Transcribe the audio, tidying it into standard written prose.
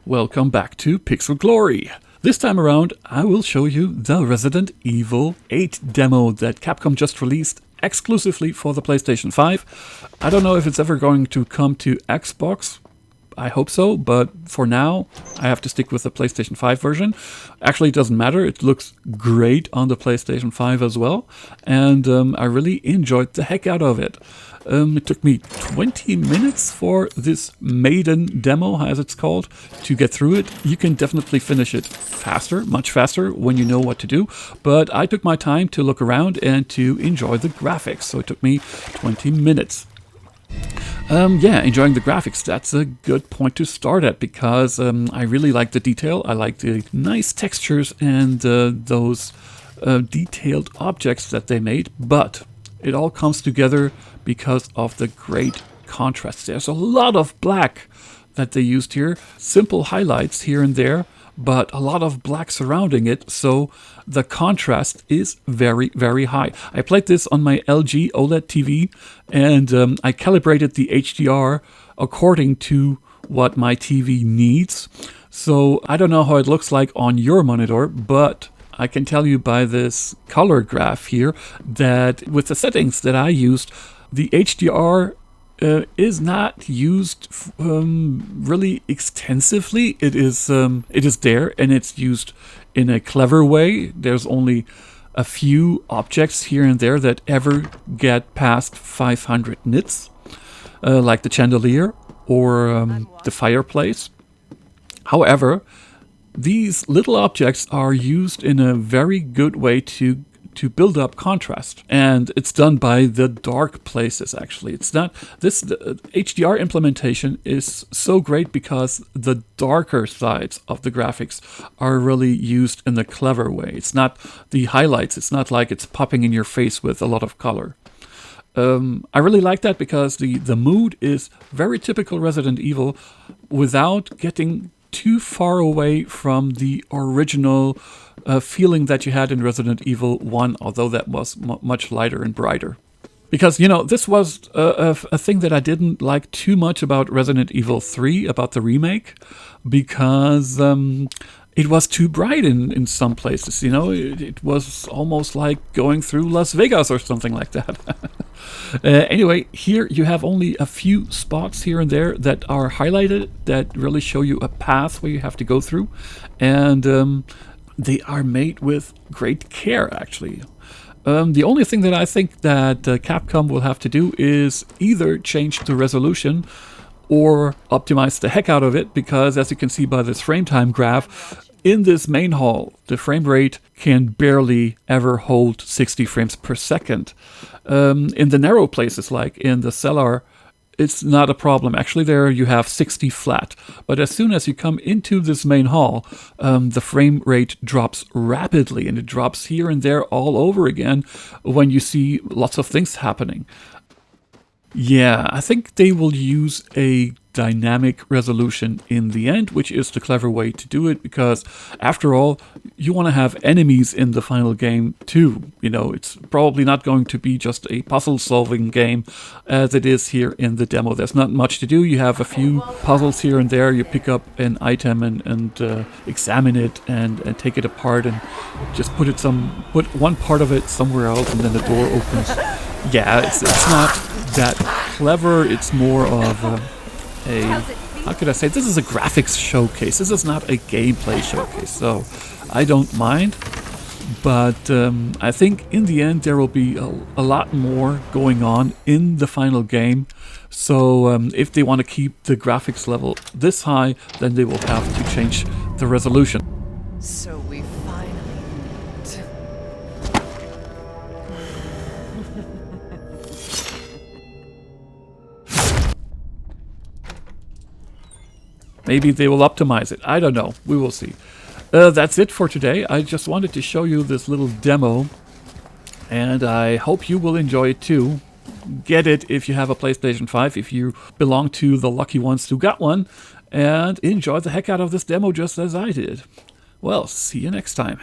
Welcome back to Pixel Glory. This time around, I will show you the Resident Evil 8 demo that Capcom just released exclusively for the PlayStation 5. I don't know if it's ever going to come to Xbox. I hope so, but for now, I have to stick with the PlayStation 5 version. Actually, it doesn't matter. It looks great on the PlayStation 5 as well, and I really enjoyed the heck out of it. It took me 20 minutes for this maiden demo, as it's called, to get through it. You can definitely finish it faster, much faster, when you know what to do. But I took my time to look around and to enjoy the graphics, so it took me 20 minutes. Yeah, enjoying the graphics, that's a good point to start at, because I really like the detail. I like the nice textures and those detailed objects that they made, but it all comes together because of the great contrast. There's a lot of black that they used here, simple highlights here and there, but a lot of black surrounding it, so the contrast is very, very high. I played this on my LG OLED TV, and I calibrated the HDR according to what my TV needs. So I don't know how it looks like on your monitor, but I can tell you by this color graph here that with the settings that I used, the HDR is not used really extensively. It is there, and it's used in a clever way. There's only a few objects here and there that ever get past 500 nits, like the chandelier or the fireplace. However, these little objects are used in a very good way to build up contrast, and it's done by the dark places. Actually, it's not this the HDR implementation is so great because the darker sides of the graphics are really used in a clever way. It's not the highlights. It's not like it's popping in your face with a lot of color. I really like that because the mood is very typical Resident Evil without getting too far away from the original feeling that you had in Resident Evil 1, although that was much lighter and brighter. Because, you know, this was a thing that I didn't like too much about Resident Evil 3, about the remake, because it was too bright in some places, you know. It was almost like going through Las Vegas or something like that. Anyway, here you have only a few spots here and there that are highlighted that really show you a path where you have to go through, and they are made with great care, actually. The only thing that I think that Capcom will have to do is either change the resolution or optimize the heck out of it, because as you can see by this frame time graph, in this main hall, the frame rate can barely ever hold 60 frames per second. In the narrow places, like in the cellar, it's not a problem. Actually, there you have 60 flat. But as soon as you come into this main hall, the frame rate drops rapidly, and it drops here and there all over again when you see lots of things happening. Yeah, I think they will use a dynamic resolution in the end, which is the clever way to do it, because after all, you want to have enemies in the final game too. You know, it's probably not going to be just a puzzle-solving game as it is here in the demo. There's not much to do. You have a few puzzles here and there. You pick up an item and examine it and take it apart and just put one part of it somewhere else, and then the door opens. Yeah, it's not that clever. It's more of how could I say, this is a graphics showcase. This is not a gameplay showcase, so I don't mind. But I think in the end there will be a lot more going on in the final game. So if they want to keep the graphics level this high, then they will have to change the resolution. So we finally meet. Maybe they will optimize it. I don't know. We will see. That's it for today. I just wanted to show you this little demo, and I hope you will enjoy it too. get it if you have a PlayStation 5, if you belong to the lucky ones who got one, and enjoy the heck out of this demo just as I did. Well, see you next time.